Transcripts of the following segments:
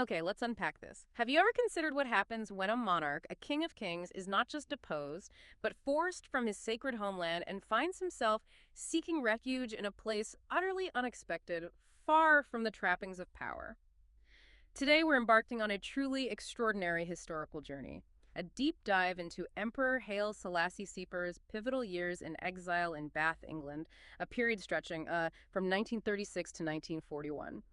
Okay, let's unpack this. Have you ever considered what happens when a monarch, a king of kings, is not just deposed, but forced from his sacred homeland and finds himself seeking refuge in a place utterly unexpected, far from the trappings of power? Today, we're embarking on a truly extraordinary historical journey. A deep dive into Emperor Haile Selassie I's pivotal years in exile in Bath, England, a period stretching from 1936 to 1941.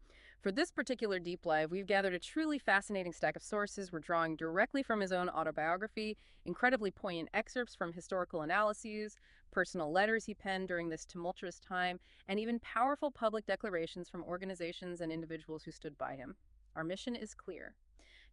For this particular deep dive, we've gathered a truly fascinating stack of sources. We're drawing directly from his own autobiography, incredibly poignant excerpts from historical analyses, personal letters he penned during this tumultuous time, and even powerful public declarations from organizations and individuals who stood by him. Our mission is clear: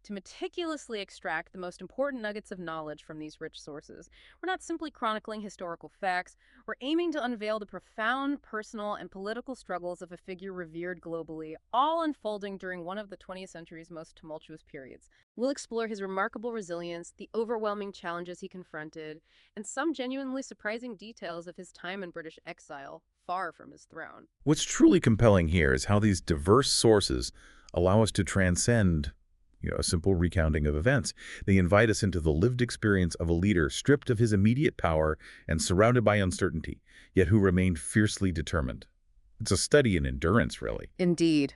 to meticulously extract the most important nuggets of knowledge from these rich sources. We're not simply chronicling historical facts, we're aiming to unveil the profound personal and political struggles of a figure revered globally, all unfolding during one of the 20th century's most tumultuous periods. We'll explore his remarkable resilience, the overwhelming challenges he confronted, and some genuinely surprising details of his time in British exile, far from his throne. What's truly compelling here is how these diverse sources allow us to transcend a simple recounting of events. They invite us into the lived experience of a leader stripped of his immediate power and surrounded by uncertainty, yet who remained fiercely determined. It's a study in endurance, really. Indeed.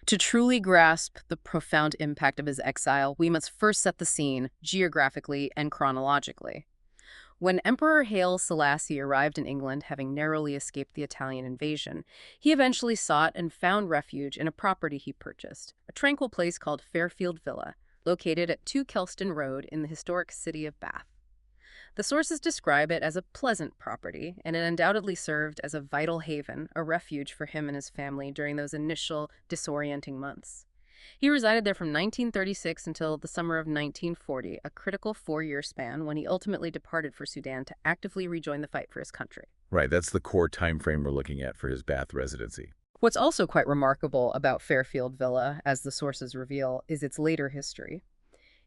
To truly grasp the profound impact of his exile, we must first set the scene, geographically and chronologically. When Emperor Haile Selassie arrived in England, having narrowly escaped the Italian invasion, he eventually sought and found refuge in a property he purchased, a tranquil place called Fairfield Villa, located at 2 Kelston Road in the historic city of Bath. The sources describe it as a pleasant property, and it undoubtedly served as a vital haven, a refuge for him and his family during those initial disorienting months. He resided there from 1936 until the summer of 1940, a critical 4-year span when he ultimately departed for Sudan to actively rejoin the fight for his country. Right, that's the core time frame we're looking at for his Bath residency. What's also quite remarkable about Fairfield Villa, as the sources reveal, is its later history.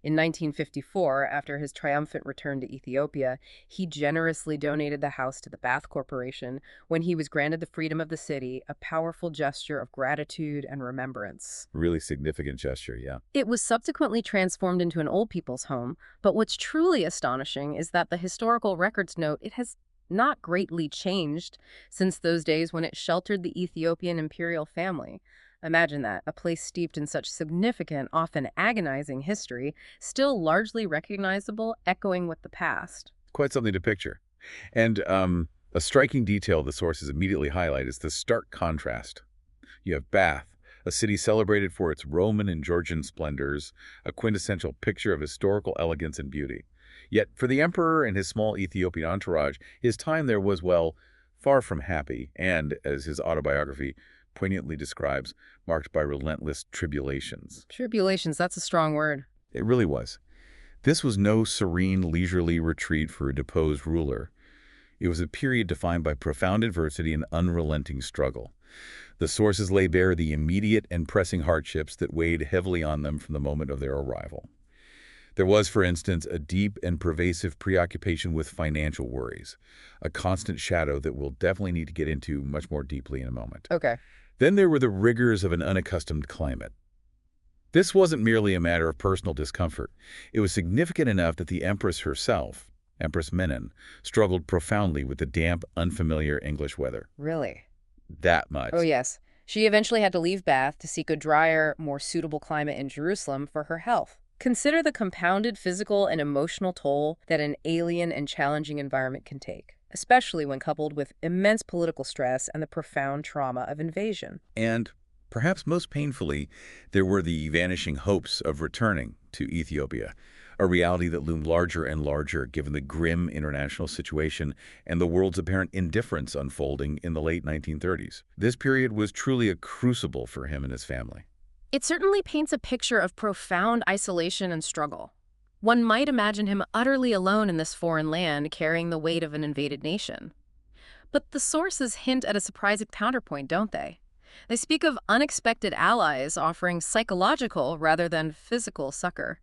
In 1954, after his triumphant return to Ethiopia, he generously donated the house to the Bath Corporation when he was granted the freedom of the city, a powerful gesture of gratitude and remembrance. Really significant gesture, yeah. It was subsequently transformed into an old people's home, but what's truly astonishing is that the historical records note it has not greatly changed since those days when it sheltered the Ethiopian imperial family. Imagine that, a place steeped in such significant, often agonizing history, still largely recognizable, echoing with the past. Quite something to picture. And a striking detail the sources immediately highlight is the stark contrast. You have Bath, a city celebrated for its Roman and Georgian splendors, a quintessential picture of historical elegance and beauty. Yet for the emperor and his small Ethiopian entourage, his time there was, well, far from happy and, as his autobiography poignantly describes, marked by relentless tribulations. Tribulations, that's a strong word. It really was. This was no serene, leisurely retreat for a deposed ruler. It was a period defined by profound adversity and unrelenting struggle. The sources lay bare the immediate and pressing hardships that weighed heavily on them from the moment of their arrival. There was, for instance, a deep and pervasive preoccupation with financial worries, a constant shadow that we'll definitely need to get into much more deeply in a moment. Okay. Then there were the rigors of an unaccustomed climate. This wasn't merely a matter of personal discomfort. It was significant enough that the Empress herself, Empress Menen, struggled profoundly with the damp, unfamiliar English weather. Really? That much. Oh, yes. She eventually had to leave Bath to seek a drier, more suitable climate in Jerusalem for her health. Consider the compounded physical and emotional toll that an alien and challenging environment can take, especially when coupled with immense political stress and the profound trauma of invasion. And, perhaps most painfully, there were the vanishing hopes of returning to Ethiopia, a reality that loomed larger and larger given the grim international situation and the world's apparent indifference unfolding in the late 1930s. This period was truly a crucible for him and his family. It certainly paints a picture of profound isolation and struggle. One might imagine him utterly alone in this foreign land, carrying the weight of an invaded nation. But the sources hint at a surprising counterpoint, don't they? They speak of unexpected allies offering psychological rather than physical succor.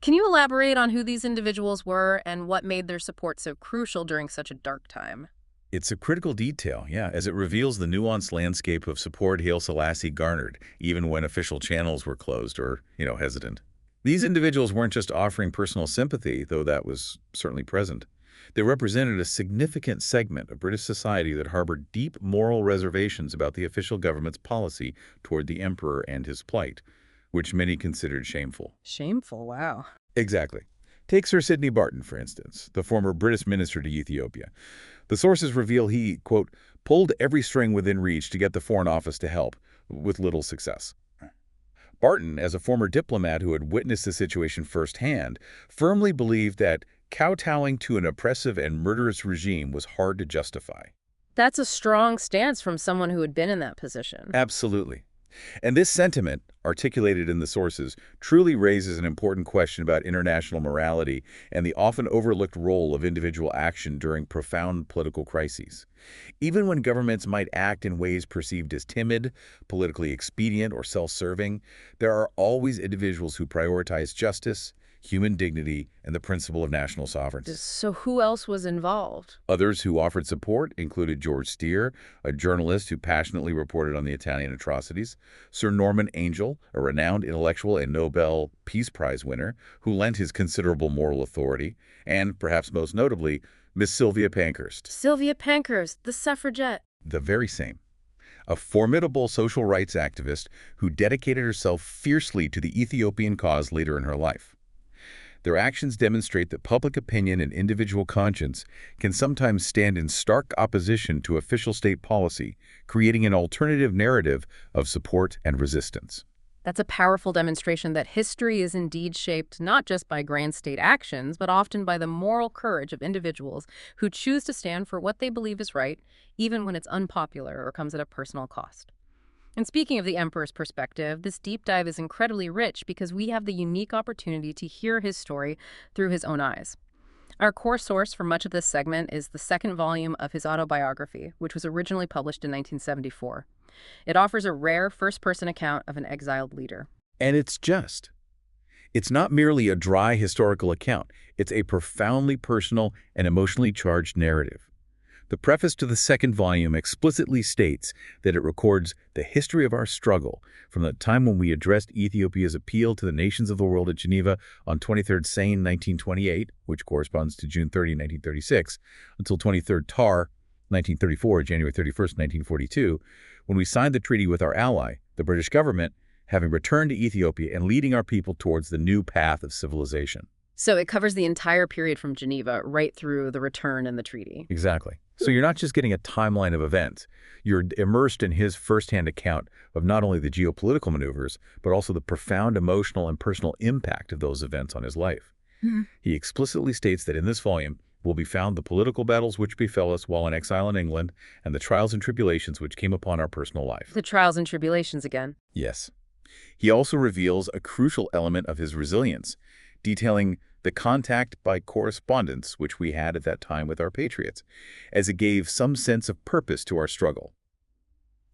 Can you elaborate on who these individuals were and what made their support so crucial during such a dark time? It's a critical detail, yeah, as it reveals the nuanced landscape of support Haile Selassie garnered, even when official channels were closed or, hesitant. These individuals weren't just offering personal sympathy, though that was certainly present. They represented a significant segment of British society that harbored deep moral reservations about the official government's policy toward the emperor and his plight, which many considered shameful. Shameful, wow. Exactly. Take Sir Sidney Barton, for instance, the former British minister to Ethiopia. The sources reveal he, quote, pulled every string within reach to get the Foreign Office to help, with little success. Barton, as a former diplomat who had witnessed the situation firsthand, firmly believed that kowtowing to an oppressive and murderous regime was hard to justify. That's a strong stance from someone who had been in that position. Absolutely. And this sentiment, articulated in the sources, truly raises an important question about international morality and the often overlooked role of individual action during profound political crises. Even when governments might act in ways perceived as timid, politically expedient, or self-serving, there are always individuals who prioritize justice, human dignity, and the principle of national sovereignty. So who else was involved? Others who offered support included George Steer, a journalist who passionately reported on the Italian atrocities, Sir Norman Angell, a renowned intellectual and Nobel Peace Prize winner who lent his considerable moral authority, and, perhaps most notably, Miss Sylvia Pankhurst. Sylvia Pankhurst, the suffragette. The very same. A formidable social rights activist who dedicated herself fiercely to the Ethiopian cause later in her life. Their actions demonstrate that public opinion and individual conscience can sometimes stand in stark opposition to official state policy, creating an alternative narrative of support and resistance. That's a powerful demonstration that history is indeed shaped not just by grand state actions, but often by the moral courage of individuals who choose to stand for what they believe is right, even when it's unpopular or comes at a personal cost. And speaking of the emperor's perspective, this deep dive is incredibly rich because we have the unique opportunity to hear his story through his own eyes. Our core source for much of this segment is the second volume of his autobiography, which was originally published in 1974. It offers a rare first-person account of an exiled leader. And it's not merely a dry historical account. It's a profoundly personal and emotionally charged narrative. The preface to the second volume explicitly states that it records the history of our struggle from the time when we addressed Ethiopia's appeal to the nations of the world at Geneva on 23rd Sane 1928, which corresponds to June 30, 1936, until 23rd Tar 1934, January 31st, 1942, when we signed the treaty with our ally, the British government, having returned to Ethiopia and leading our people towards the new path of civilization. So it covers the entire period from Geneva right through the return and the treaty. Exactly. So you're not just getting a timeline of events. You're immersed in his firsthand account of not only the geopolitical maneuvers, but also the profound emotional and personal impact of those events on his life. Mm-hmm. He explicitly states that in this volume will be found the political battles which befell us while in exile in England and the trials and tribulations which came upon our personal life. The trials and tribulations again. Yes. He also reveals a crucial element of his resilience, detailing the contact by correspondence which we had at that time with our patriots, as it gave some sense of purpose to our struggle.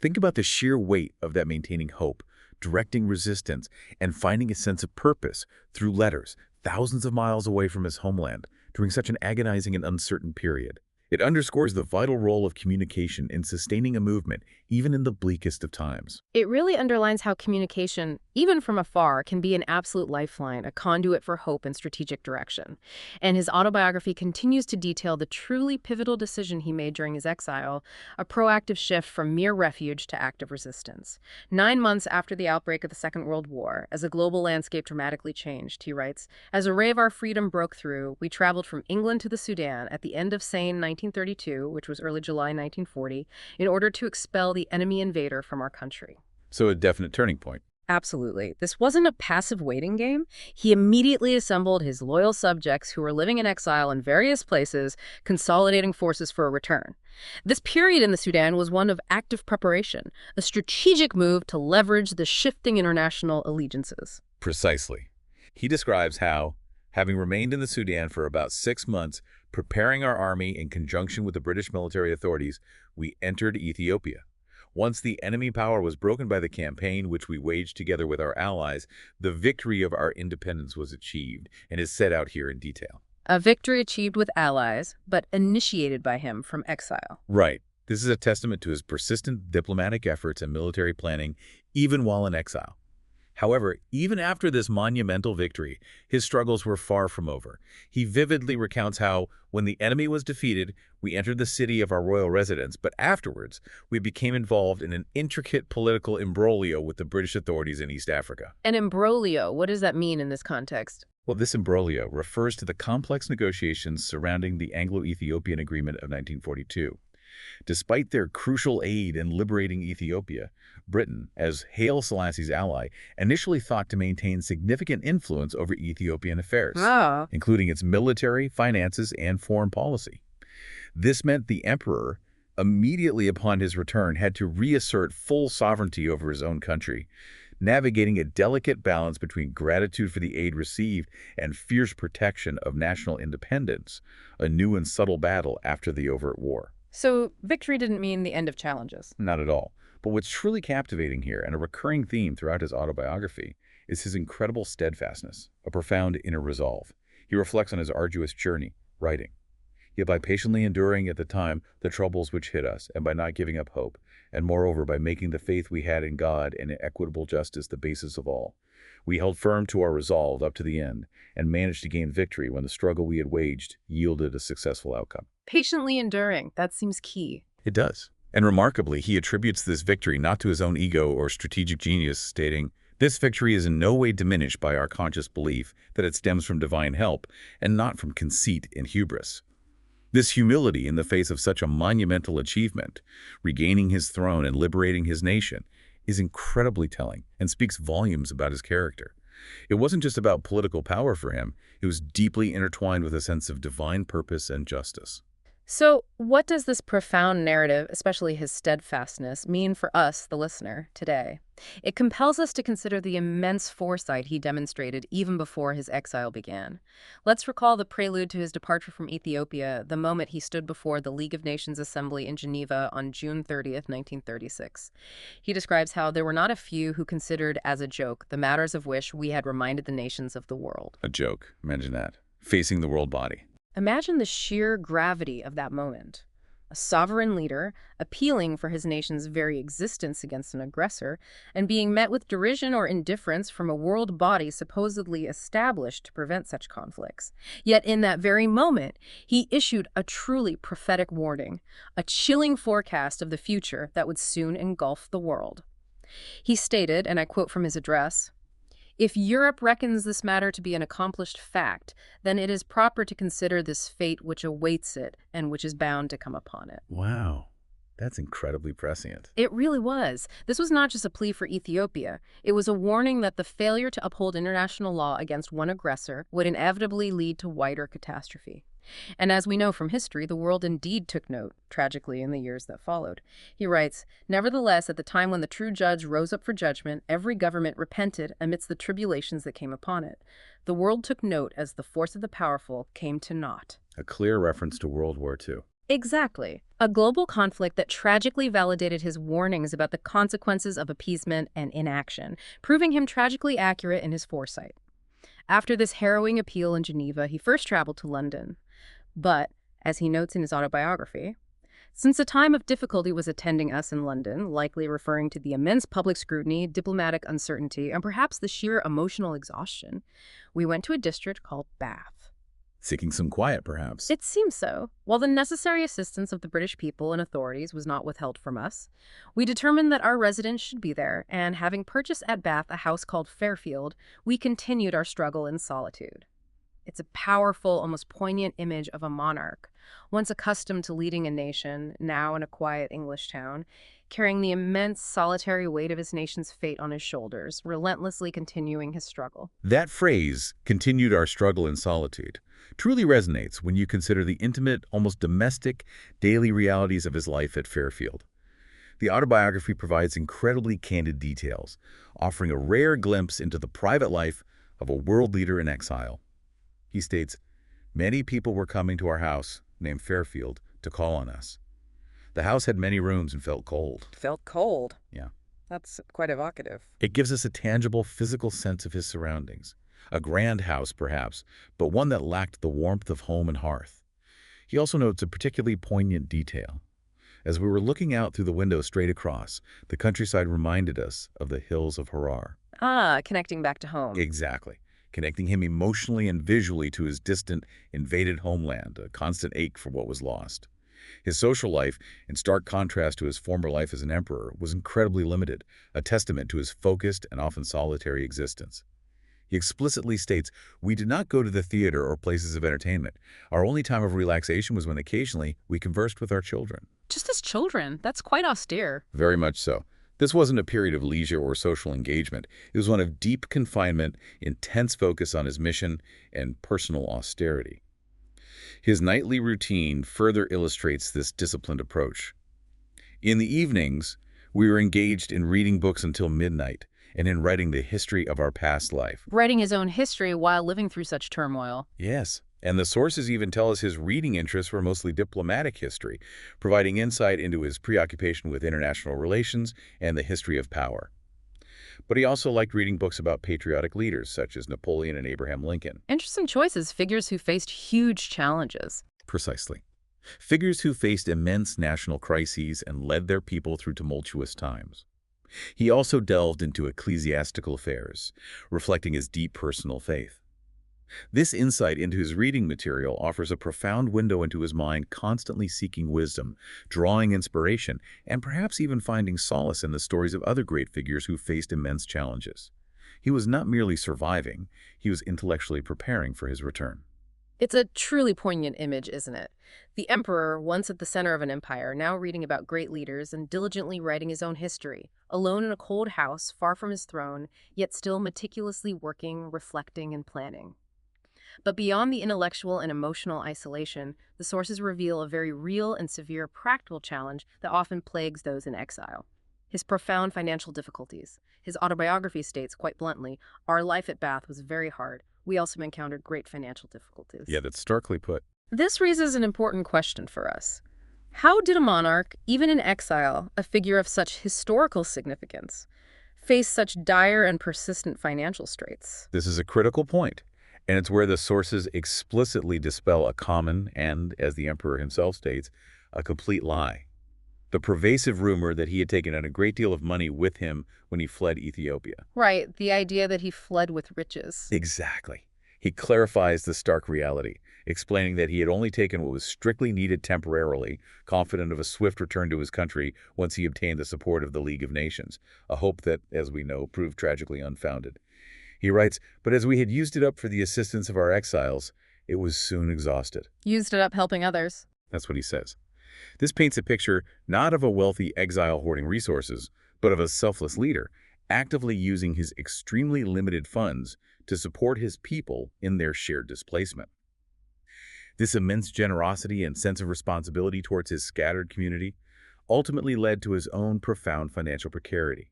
Think about the sheer weight of that maintaining hope, directing resistance, and finding a sense of purpose through letters, thousands of miles away from his homeland, during such an agonizing and uncertain period. It underscores the vital role of communication in sustaining a movement, even in the bleakest of times. It really underlines how communication, even from afar, can be an absolute lifeline, a conduit for hope and strategic direction. And his autobiography continues to detail the truly pivotal decision he made during his exile, a proactive shift from mere refuge to active resistance. 9 months after the outbreak of the Second World War, as a global landscape dramatically changed, he writes, "As a ray of our freedom broke through, we traveled from England to the Sudan at the end of Sane 1932, which was early July 1940, in order to expel the enemy invader from our country." So a definite turning point. Absolutely. This wasn't a passive waiting game. He immediately assembled his loyal subjects who were living in exile in various places, consolidating forces for a return. This period in the Sudan was one of active preparation, a strategic move to leverage the shifting international allegiances. Precisely. He describes how, having remained in the Sudan for about 6 months, preparing our army in conjunction with the British military authorities, we entered Ethiopia. Once the enemy power was broken by the campaign which we waged together with our allies, the victory of our independence was achieved and is set out here in detail. A victory achieved with allies, but initiated by him from exile. Right. This is a testament to his persistent diplomatic efforts and military planning, even while in exile. However, even after this monumental victory, his struggles were far from over. He vividly recounts how, when the enemy was defeated, we entered the city of our royal residence, but afterwards, we became involved in an intricate political imbroglio with the British authorities in East Africa. An imbroglio, what does that mean in this context? Well, this imbroglio refers to the complex negotiations surrounding the Anglo-Ethiopian Agreement of 1942. Despite their crucial aid in liberating Ethiopia, Britain, as Haile Selassie's ally, initially thought to maintain significant influence over Ethiopian affairs, Oh. including its military, finances, and foreign policy. This meant the emperor, immediately upon his return, had to reassert full sovereignty over his own country, navigating a delicate balance between gratitude for the aid received and fierce protection of national independence, a new and subtle battle after the overt war. So victory didn't mean the end of challenges. Not at all. But what's truly captivating here, and a recurring theme throughout his autobiography, is his incredible steadfastness, a profound inner resolve. He reflects on his arduous journey, writing, "Yet by patiently enduring at the time the troubles which hit us, and by not giving up hope, and moreover by making the faith we had in God and in equitable justice the basis of all, we held firm to our resolve up to the end, and managed to gain victory when the struggle we had waged yielded a successful outcome." Patiently enduring, that seems key. It does. And remarkably, he attributes this victory not to his own ego or strategic genius, stating, "This victory is in no way diminished by our conscious belief that it stems from divine help and not from conceit and hubris." This humility in the face of such a monumental achievement, regaining his throne and liberating his nation, is incredibly telling and speaks volumes about his character. It wasn't just about political power for him, it was deeply intertwined with a sense of divine purpose and justice. So what does this profound narrative, especially his steadfastness, mean for us, the listener, today? It compels us to consider the immense foresight he demonstrated even before his exile began. Let's recall the prelude to his departure from Ethiopia, the moment he stood before the League of Nations Assembly in Geneva on June 30th, 1936. He describes how there were not a few who considered as a joke the matters of which we had reminded the nations of the world. A joke, imagine that, facing the world body. Imagine the sheer gravity of that moment. A sovereign leader appealing for his nation's very existence against an aggressor and being met with derision or indifference from a world body supposedly established to prevent such conflicts. Yet in that very moment, he issued a truly prophetic warning, a chilling forecast of the future that would soon engulf the world. He stated, and I quote from his address, "If Europe reckons this matter to be an accomplished fact, then it is proper to consider this fate which awaits it and which is bound to come upon it." Wow, that's incredibly prescient. It really was. This was not just a plea for Ethiopia. It was a warning that the failure to uphold international law against one aggressor would inevitably lead to wider catastrophe. And as we know from history, the world indeed took note, tragically, in the years that followed. He writes, "Nevertheless, at the time when the true judge rose up for judgment, every government repented amidst the tribulations that came upon it. The world took note as the force of the powerful came to naught." A clear reference to World War II. Exactly. A global conflict that tragically validated his warnings about the consequences of appeasement and inaction, proving him tragically accurate in his foresight. After this harrowing appeal in Geneva, he first traveled to London. But, as he notes in his autobiography, "Since a time of difficulty was attending us in London, likely referring to the immense public scrutiny, diplomatic uncertainty, and perhaps the sheer emotional exhaustion, we went to a district called Bath." Seeking some quiet, perhaps. It seems so. While the necessary assistance of the British people and authorities was not withheld from us, we determined that our residence should be there, and having purchased at Bath a house called Fairfield, we continued our struggle in solitude. It's a powerful, almost poignant image of a monarch, once accustomed to leading a nation, now in a quiet English town, carrying the immense solitary weight of his nation's fate on his shoulders, relentlessly continuing his struggle. That phrase, "continued our struggle in solitude," truly resonates when you consider the intimate, almost domestic, daily realities of his life at Fairfield. The autobiography provides incredibly candid details, offering a rare glimpse into the private life of a world leader in exile. He states, "Many people were coming to our house, named Fairfield, to call on us. The house had many rooms and felt cold." Felt cold. Yeah. That's quite evocative. It gives us a tangible physical sense of his surroundings. A grand house, perhaps, but one that lacked the warmth of home and hearth. He also notes a particularly poignant detail. As we were looking out through the window straight across, the countryside reminded us of the hills of Harar. Ah, connecting back to home. Exactly. Connecting him emotionally and visually to his distant, invaded homeland, a constant ache for what was lost. His social life, in stark contrast to his former life as an emperor, was incredibly limited, a testament to his focused and often solitary existence. He explicitly states, "We did not go to the theater or places of entertainment. Our only time of relaxation was when occasionally we conversed with our children." Just as children, that's quite austere. Very much so. This wasn't a period of leisure or social engagement. It was one of deep confinement, intense focus on his mission, and personal austerity. His nightly routine further illustrates this disciplined approach. In the evenings, we were engaged in reading books until midnight and in writing the history of our past life. Writing his own history while living through such turmoil. Yes, and the sources even tell us his reading interests were mostly diplomatic history, providing insight into his preoccupation with international relations and the history of power. But he also liked reading books about patriotic leaders such as Napoleon and Abraham Lincoln. Interesting choices, figures who faced huge challenges. Precisely. Figures who faced immense national crises and led their people through tumultuous times. He also delved into ecclesiastical affairs, reflecting his deep personal faith. This insight into his reading material offers a profound window into his mind, constantly seeking wisdom, drawing inspiration, and perhaps even finding solace in the stories of other great figures who faced immense challenges. He was not merely surviving, he was intellectually preparing for his return. It's a truly poignant image, isn't it? The emperor, once at the center of an empire, now reading about great leaders and diligently writing his own history, alone in a cold house, far from his throne, yet still meticulously working, reflecting, and planning. But beyond the intellectual and emotional isolation, the sources reveal a very real and severe practical challenge that often plagues those in exile. His profound financial difficulties. His autobiography states, quite bluntly, "Our life at Bath was very hard. We also encountered great financial difficulties." Yeah, that's starkly put. This raises an important question for us. How did a monarch, even in exile, a figure of such historical significance, face such dire and persistent financial straits? This is a critical point, and it's where the sources explicitly dispel a common and, as the emperor himself states, a complete lie. The pervasive rumor that he had taken out a great deal of money with him when he fled Ethiopia. Right, the idea that he fled with riches. Exactly. He clarifies the stark reality, explaining that he had only taken what was strictly needed temporarily, confident of a swift return to his country once he obtained the support of the League of Nations, a hope that, as we know, proved tragically unfounded. He writes, "But as we had used it up for the assistance of our exiles, it was soon exhausted." Used it up helping others. That's what he says. This paints a picture not of a wealthy exile hoarding resources, but of a selfless leader, actively using his extremely limited funds to support his people in their shared displacement. This immense generosity and sense of responsibility towards his scattered community ultimately led to his own profound financial precarity.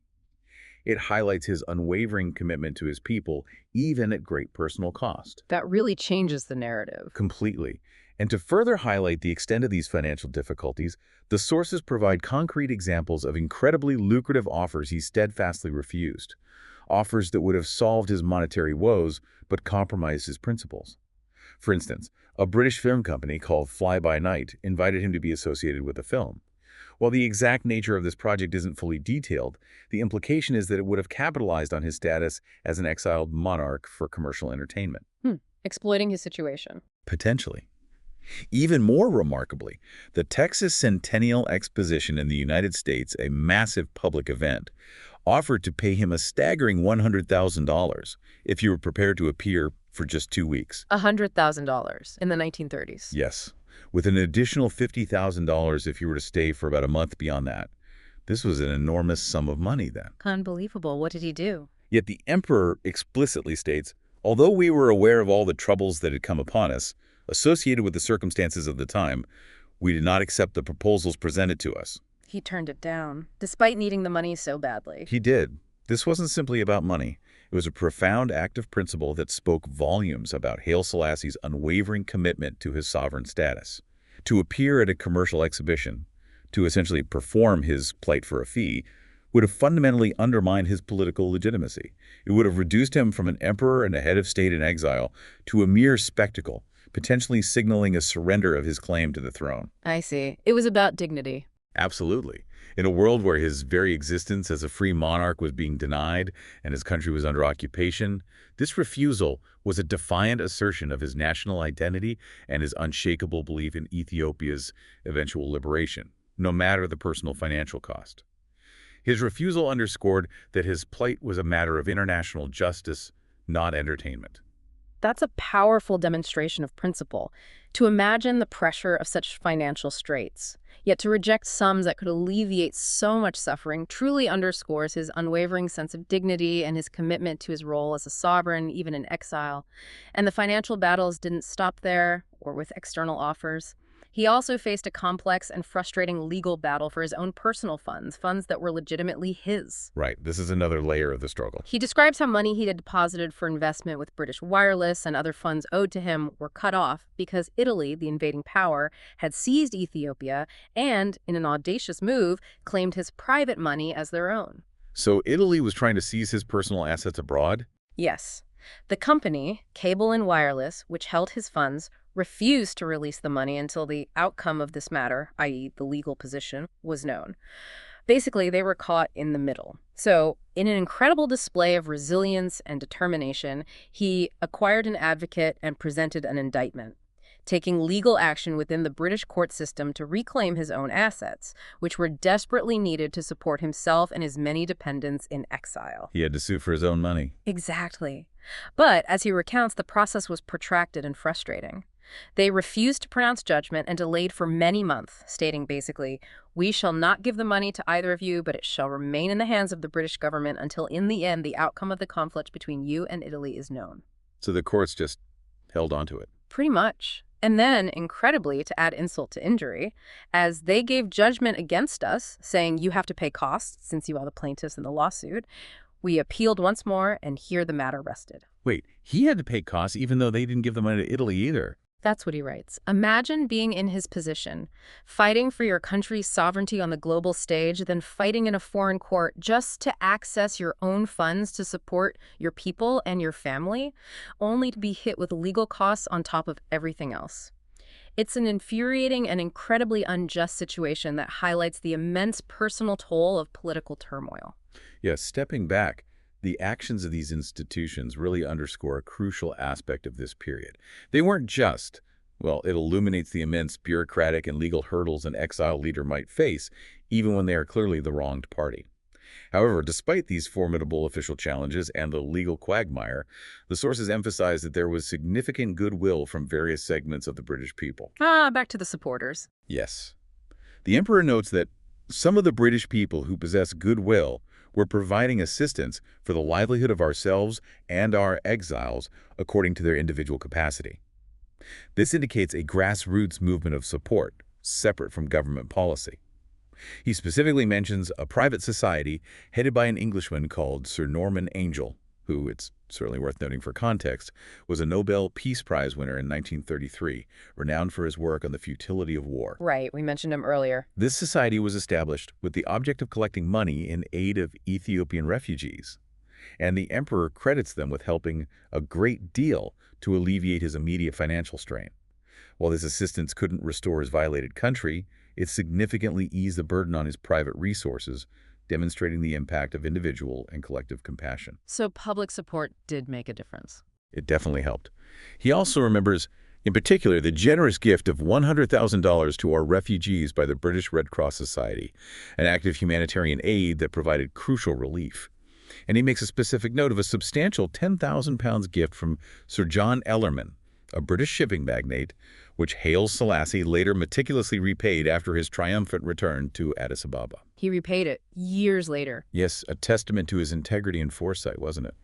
It highlights his unwavering commitment to his people, even at great personal cost. That really changes the narrative. Completely. And to further highlight the extent of these financial difficulties, the sources provide concrete examples of incredibly lucrative offers he steadfastly refused. Offers that would have solved his monetary woes, but compromised his principles. For instance, a British film company called Fly By Night invited him to be associated with a film. While the exact nature of this project isn't fully detailed, the implication is that it would have capitalized on his status as an exiled monarch for commercial entertainment. Exploiting his situation. Potentially. Even more remarkably, the Texas Centennial Exposition in the United States, a massive public event, offered to pay him a staggering $100,000 if he were prepared to appear for just 2 weeks. $100,000 in the 1930s. Yes, with an additional $50,000 if you were to stay for about a month beyond that. This was an enormous sum of money then. Unbelievable. What did he do? Yet the emperor explicitly states, "Although we were aware of all the troubles that had come upon us, associated with the circumstances of the time, we did not accept the proposals presented to us." He turned it down, despite needing the money so badly. He did. This wasn't simply about money. It was a profound act of principle that spoke volumes about Haile Selassie's unwavering commitment to his sovereign status. To appear at a commercial exhibition, to essentially perform his plight for a fee, would have fundamentally undermined his political legitimacy. It would have reduced him from an emperor and a head of state in exile to a mere spectacle, potentially signaling a surrender of his claim to the throne. I see. It was about dignity. Absolutely. In a world where his very existence as a free monarch was being denied and his country was under occupation, this refusal was a defiant assertion of his national identity and his unshakable belief in Ethiopia's eventual liberation, no matter the personal financial cost. His refusal underscored that his plight was a matter of international justice, not entertainment. That's a powerful demonstration of principle. To imagine the pressure of such financial straits, yet to reject sums that could alleviate so much suffering, truly underscores his unwavering sense of dignity and his commitment to his role as a sovereign, even in exile. And the financial battles didn't stop there, or with external offers. He also faced a complex and frustrating legal battle for his own personal funds that were legitimately his. Right. This is another layer of the struggle. He describes how money he had deposited for investment with British Wireless and other funds owed to him were cut off because Italy, the invading power, had seized Ethiopia and, in an audacious move, claimed his private money as their own. So Italy was trying to seize his personal assets abroad? Yes. The company, Cable and Wireless, which held his funds, refused to release the money until the outcome of this matter, i.e. the legal position, was known. Basically, they were caught in the middle. So, in an incredible display of resilience and determination, he acquired an advocate and presented an indictment, taking legal action within the British court system to reclaim his own assets, which were desperately needed to support himself and his many dependents in exile. He had to sue for his own money. Exactly. But, as he recounts, the process was protracted and frustrating. They refused to pronounce judgment and delayed for many months, stating basically, "We shall not give the money to either of you, but it shall remain in the hands of the British government until in the end the outcome of the conflict between you and Italy is known." So the courts just held on to it. Pretty much. And then, incredibly, to add insult to injury, as they gave judgment against us, saying you have to pay costs since you are the plaintiffs in the lawsuit, we appealed once more, and here the matter rested. Wait, he had to pay costs even though they didn't give the money to Italy either. That's what he writes. Imagine being in his position, fighting for your country's sovereignty on the global stage, then fighting in a foreign court just to access your own funds to support your people and your family, only to be hit with legal costs on top of everything else. It's an infuriating and incredibly unjust situation that highlights the immense personal toll of political turmoil. Yes, stepping back, the actions of these institutions really underscore a crucial aspect of this period. They weren't just, well, it illuminates the immense bureaucratic and legal hurdles an exile leader might face, even when they are clearly the wronged party. However, despite these formidable official challenges and the legal quagmire, the sources emphasize that there was significant goodwill from various segments of the British people. Back to the supporters. Yes. The emperor notes that some of the British people who possess goodwill were providing assistance for the livelihood of ourselves and our exiles according to their individual capacity. This indicates a grassroots movement of support, separate from government policy. He specifically mentions a private society headed by an Englishman called Sir Norman Angell, who, it's certainly worth noting for context, was a Nobel Peace Prize winner in 1933, renowned for his work on the futility of war. Right, we mentioned him earlier. This society was established with the object of collecting money in aid of Ethiopian refugees, and the emperor credits them with helping a great deal to alleviate his immediate financial strain. While this assistance couldn't restore his violated country, it significantly eased the burden on his private resources, demonstrating the impact of individual and collective compassion. So public support did make a difference. It definitely helped. He also remembers, in particular, the generous gift of $100,000 to our refugees by the British Red Cross Society, an act of humanitarian aid that provided crucial relief. And he makes a specific note of a substantial £10,000 gift from Sir John Ellerman, a British shipping magnate, which Haile Selassie later meticulously repaid after his triumphant return to Addis Ababa. He repaid it years later. Yes, a testament to his integrity and foresight, wasn't it?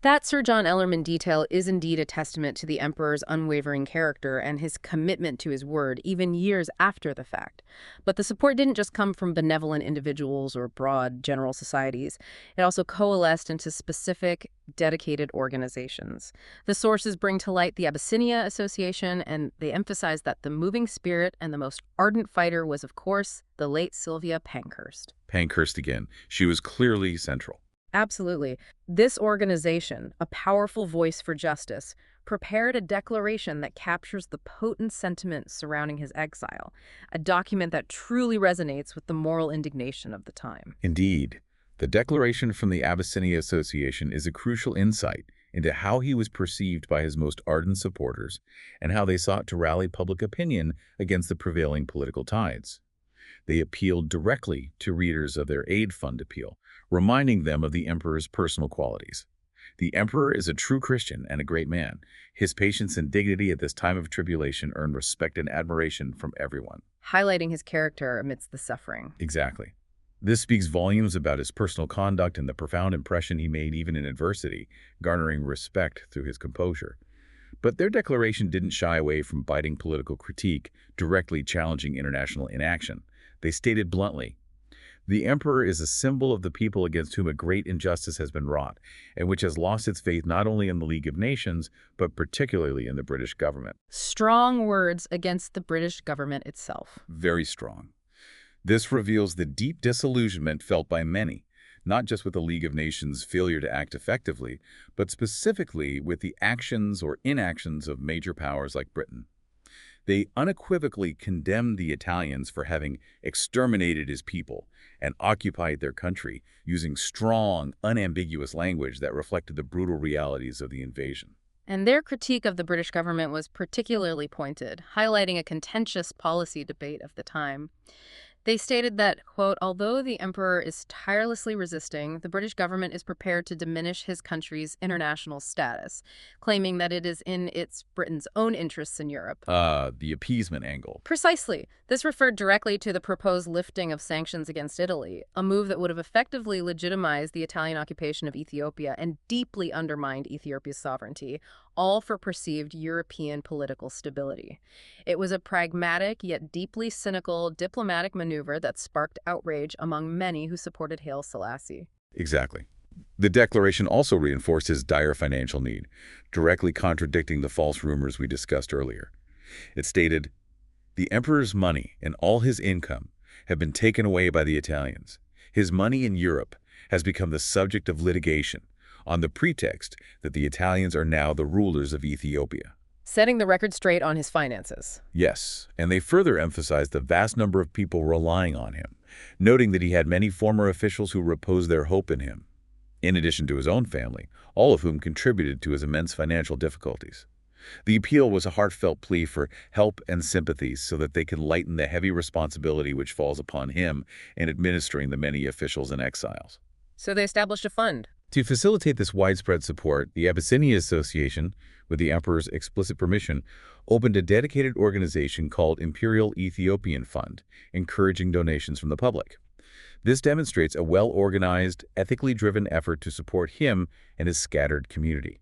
That Sir John Ellerman detail is indeed a testament to the emperor's unwavering character and his commitment to his word, even years after the fact. But the support didn't just come from benevolent individuals or broad general societies. It also coalesced into specific, dedicated organizations. The sources bring to light the Abyssinia Association, and they emphasize that the moving spirit and the most ardent fighter was, of course, the late Sylvia Pankhurst. Pankhurst again. She was clearly central. Absolutely. This organization, a powerful voice for justice, prepared a declaration that captures the potent sentiment surrounding his exile, a document that truly resonates with the moral indignation of the time. Indeed, the declaration from the Abyssinia Association is a crucial insight into how he was perceived by his most ardent supporters and how they sought to rally public opinion against the prevailing political tides. They appealed directly to readers of their aid fund appeal, reminding them of the emperor's personal qualities. The emperor is a true Christian and a great man. His patience and dignity at this time of tribulation earned respect and admiration from everyone. Highlighting his character amidst the suffering. Exactly. This speaks volumes about his personal conduct and the profound impression he made even in adversity, garnering respect through his composure. But their declaration didn't shy away from biting political critique, directly challenging international inaction. They stated bluntly, "The emperor is a symbol of the people against whom a great injustice has been wrought, and which has lost its faith not only in the League of Nations, but particularly in the British government." Strong words against the British government itself. Very strong. This reveals the deep disillusionment felt by many, not just with the League of Nations' failure to act effectively, but specifically with the actions or inactions of major powers like Britain. They unequivocally condemned the Italians for having exterminated his people and occupied their country using strong, unambiguous language that reflected the brutal realities of the invasion. And their critique of the British government was particularly pointed, highlighting a contentious policy debate of the time. They stated that, quote, although the emperor is tirelessly resisting, the British government is prepared to diminish his country's international status, claiming that it is in Britain's own interests in Europe. The appeasement angle. Precisely. This referred directly to the proposed lifting of sanctions against Italy, a move that would have effectively legitimized the Italian occupation of Ethiopia and deeply undermined Ethiopia's sovereignty, all for perceived European political stability. It was a pragmatic yet deeply cynical diplomatic maneuver that sparked outrage among many who supported Haile Selassie. Exactly. The declaration also reinforced his dire financial need, directly contradicting the false rumors we discussed earlier. It stated, "The emperor's money and all his income have been taken away by the Italians. His money in Europe has become the subject of litigation on the pretext that the Italians are now the rulers of Ethiopia." Setting the record straight on his finances. Yes, and they further emphasized the vast number of people relying on him, noting that he had many former officials who reposed their hope in him, in addition to his own family, all of whom contributed to his immense financial difficulties. The appeal was a heartfelt plea for help and sympathies so that they can lighten the heavy responsibility which falls upon him in administering the many officials and exiles. So they established a fund. To facilitate this widespread support, the Abyssinia Association, with the emperor's explicit permission, opened a dedicated organization called Imperial Ethiopian Fund, encouraging donations from the public. This demonstrates a well-organized, ethically driven effort to support him and his scattered community.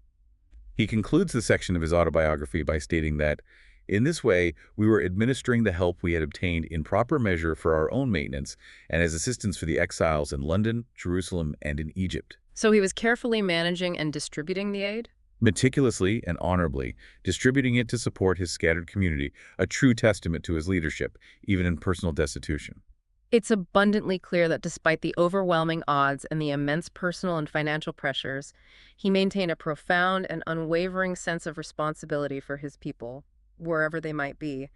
He concludes the section of his autobiography by stating that, "In this way, we were administering the help we had obtained in proper measure for our own maintenance and as assistance for the exiles in London, Jerusalem, and in Egypt." So he was carefully managing and distributing the aid? Meticulously and honorably, distributing it to support his scattered community, a true testament to his leadership, even in personal destitution. It's abundantly clear that despite the overwhelming odds and the immense personal and financial pressures, he maintained a profound and unwavering sense of responsibility for his people, wherever they might be.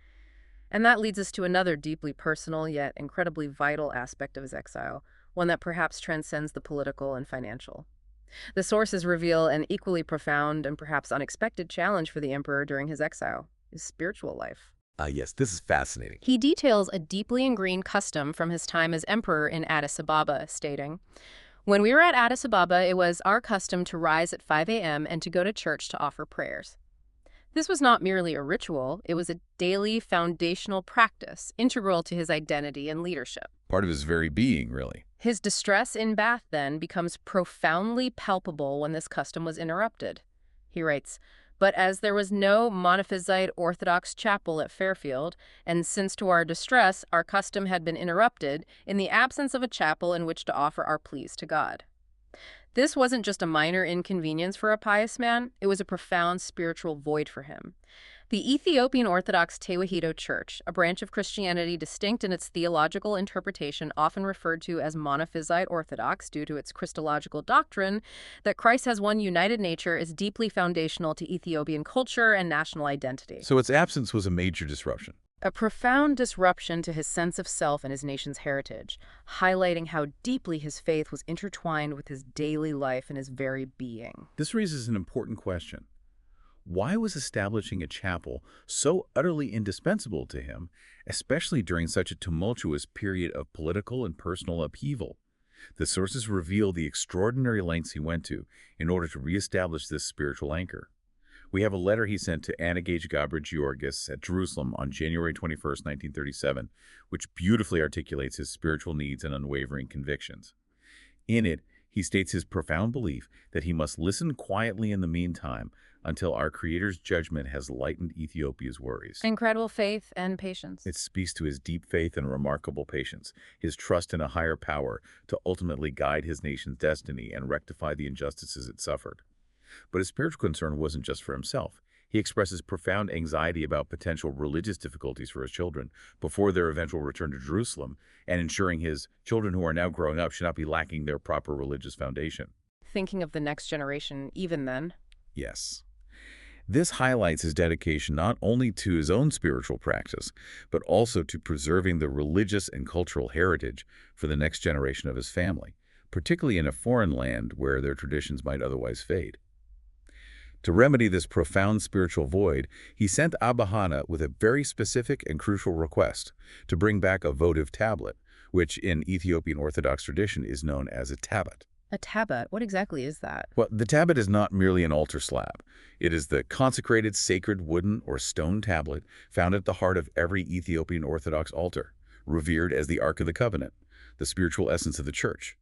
And that leads us to another deeply personal yet incredibly vital aspect of his exile, one that perhaps transcends the political and financial. The sources reveal an equally profound and perhaps unexpected challenge for the emperor during his exile, his spiritual life. Yes, this is fascinating. He details a deeply ingrained custom from his time as emperor in Addis Ababa, stating, "When we were at Addis Ababa, it was our custom to rise at 5 a.m. and to go to church to offer prayers. This was not merely a ritual, it was a daily foundational practice, integral to his identity and leadership." Part of his very being, really. His distress in Bath, then, becomes profoundly palpable when this custom was interrupted. He writes, "But as there was no Monophysite Orthodox chapel at Fairfield, and since to our distress our custom had been interrupted, in the absence of a chapel in which to offer our pleas to God." This wasn't just a minor inconvenience for a pious man, it was a profound spiritual void for him. The Ethiopian Orthodox Tewahedo Church, a branch of Christianity distinct in its theological interpretation, often referred to as Monophysite Orthodox due to its Christological doctrine that Christ has one united nature, is deeply foundational to Ethiopian culture and national identity. So its absence was a major disruption. A profound disruption to his sense of self and his nation's heritage, highlighting how deeply his faith was intertwined with his daily life and his very being. This raises an important question. Why was establishing a chapel so utterly indispensable to him, especially during such a tumultuous period of political and personal upheaval? The sources reveal the extraordinary lengths he went to in order to reestablish this spiritual anchor. We have a letter he sent to Anagage Gabra Georgis at Jerusalem on January 21st, 1937, which beautifully articulates his spiritual needs and unwavering convictions. In it, he states his profound belief that he must listen quietly in the meantime until our Creator's judgment has lightened Ethiopia's worries. Incredible faith and patience. It speaks to his deep faith and remarkable patience, his trust in a higher power to ultimately guide his nation's destiny and rectify the injustices it suffered. But his spiritual concern wasn't just for himself. He expresses profound anxiety about potential religious difficulties for his children before their eventual return to Jerusalem, and ensuring his children who are now growing up should not be lacking their proper religious foundation. Thinking of the next generation even then. Yes. This highlights his dedication not only to his own spiritual practice, but also to preserving the religious and cultural heritage for the next generation of his family, particularly in a foreign land where their traditions might otherwise fade. To remedy this profound spiritual void, he sent Abba Hana with a very specific and crucial request to bring back a votive tablet, which in Ethiopian Orthodox tradition is known as a tablet. A tablet? What exactly is that? Well, the tablet is not merely an altar slab. It is the consecrated sacred wooden or stone tablet found at the heart of every Ethiopian Orthodox altar, revered as the Ark of the Covenant, the spiritual essence of the church.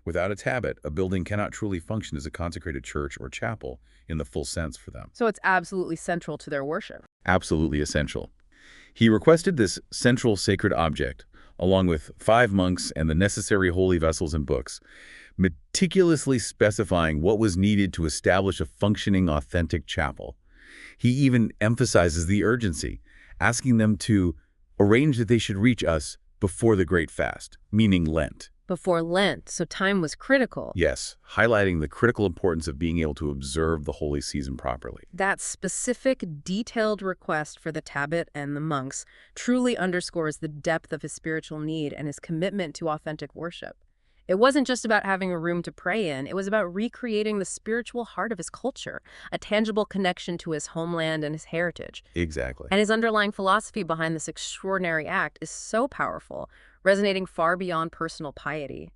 Without a tablet, a building cannot truly function as a consecrated church or chapel in the full sense for them. So it's absolutely central to their worship. Absolutely essential. He requested this central sacred object, along with 5 monks and the necessary holy vessels and books, meticulously specifying what was needed to establish a functioning, authentic chapel. He even emphasizes the urgency, asking them to arrange that they should reach us before the Great Fast, meaning Lent. Before Lent, so time was critical. Yes, highlighting the critical importance of being able to observe the holy season properly. That specific, detailed request for the tablet and the monks truly underscores the depth of his spiritual need and his commitment to authentic worship. It wasn't just about having a room to pray in, it was about recreating the spiritual heart of his culture, a tangible connection to his homeland and his heritage. Exactly. And his underlying philosophy behind this extraordinary act is so powerful, resonating far beyond personal piety.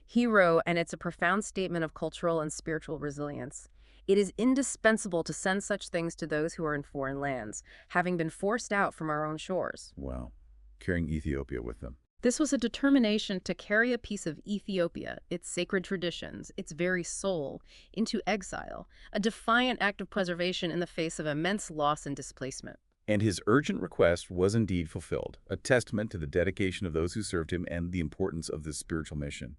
He wrote, and it's a profound statement of cultural and spiritual resilience. It is indispensable to send such things to those who are in foreign lands, having been forced out from our own shores. Wow. Carrying Ethiopia with them. This was a determination to carry a piece of Ethiopia, its sacred traditions, its very soul, into exile, a defiant act of preservation in the face of immense loss and displacement. And his urgent request was indeed fulfilled, a testament to the dedication of those who served him and the importance of this spiritual mission.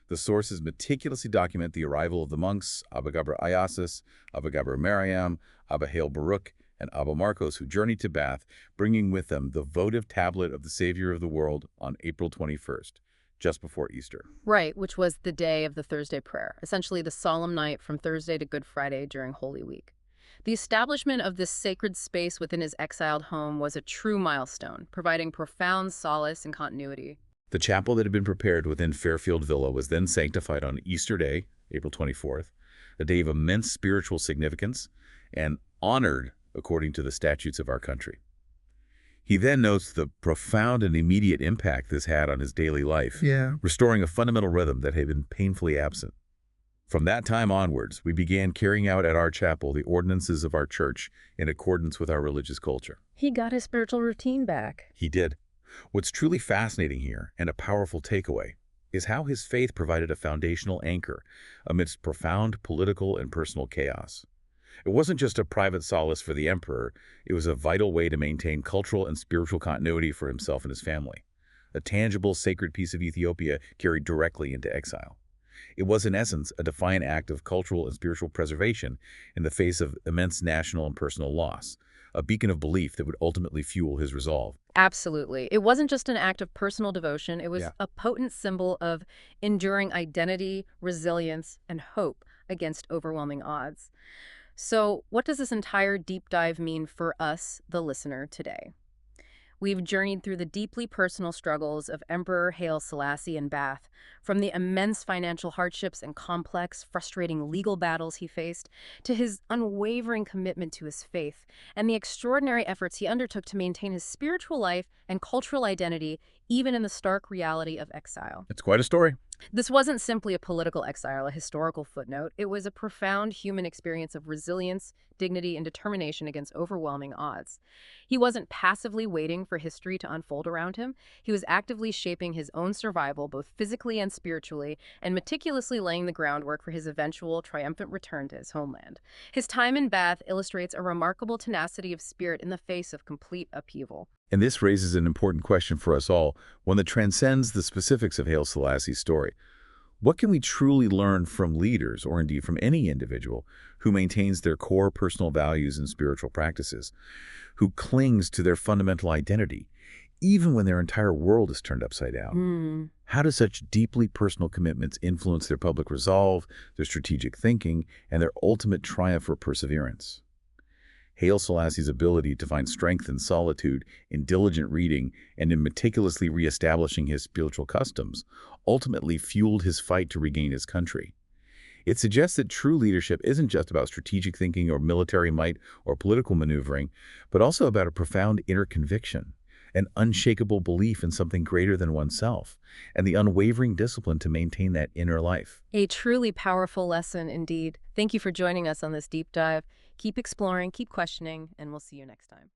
The sources meticulously document the arrival of the monks, Abba Gabra Ayasis, Abba Gabra Mariam, Abba Haile Baruch, and Abba Marcos, who journeyed to Bath, bringing with them the votive tablet of the Savior of the world on April 21st, just before Easter. Right, which was the day of the Thursday prayer, essentially the solemn night from Thursday to Good Friday during Holy Week. The establishment of this sacred space within his exiled home was a true milestone, providing profound solace and continuity. The chapel that had been prepared within Fairfield Villa was then sanctified on Easter Day, April 24th, a day of immense spiritual significance, and honored according to the statutes of our country. He then notes the profound and immediate impact this had on his daily life, restoring a fundamental rhythm that had been painfully absent. From that time onwards, we began carrying out at our chapel the ordinances of our church in accordance with our religious culture. He got his spiritual routine back. He did. What's truly fascinating here, and a powerful takeaway, is how his faith provided a foundational anchor amidst profound political and personal chaos. It wasn't just a private solace for the emperor, it was a vital way to maintain cultural and spiritual continuity for himself and his family. A tangible, sacred piece of Ethiopia carried directly into exile. It was, in essence, a defiant act of cultural and spiritual preservation in the face of immense national and personal loss, a beacon of belief that would ultimately fuel his resolve. Absolutely. It wasn't just an act of personal devotion, it was Yeah. a potent symbol of enduring identity, resilience, and hope against overwhelming odds. So, what does this entire deep dive mean for us, the listener, today? We've journeyed through the deeply personal struggles of Emperor Haile Selassie in Bath, from the immense financial hardships and complex, frustrating legal battles he faced, to his unwavering commitment to his faith, and the extraordinary efforts he undertook to maintain his spiritual life and cultural identity, even in the stark reality of exile. It's quite a story. This wasn't simply a political exile, a historical footnote. It was a profound human experience of resilience, dignity, and determination against overwhelming odds. He wasn't passively waiting for history to unfold around him. He was actively shaping his own survival, both physically and spiritually, and meticulously laying the groundwork for his eventual triumphant return to his homeland. His time in Bath illustrates a remarkable tenacity of spirit in the face of complete upheaval. And this raises an important question for us all, one that transcends the specifics of Haile Selassie's story. What can we truly learn from leaders, or indeed from any individual, who maintains their core personal values and spiritual practices, who clings to their fundamental identity, even when their entire world is turned upside down? Hmm. How do such deeply personal commitments influence their public resolve, their strategic thinking, and their ultimate triumph or perseverance? Haile Selassie's ability to find strength in solitude, in diligent reading, and in meticulously reestablishing his spiritual customs ultimately fueled his fight to regain his country. It suggests that true leadership isn't just about strategic thinking or military might or political maneuvering, but also about a profound inner conviction, an unshakable belief in something greater than oneself, and the unwavering discipline to maintain that inner life. A truly powerful lesson indeed. Thank you for joining us on this deep dive. Keep exploring, keep questioning, and we'll see you next time.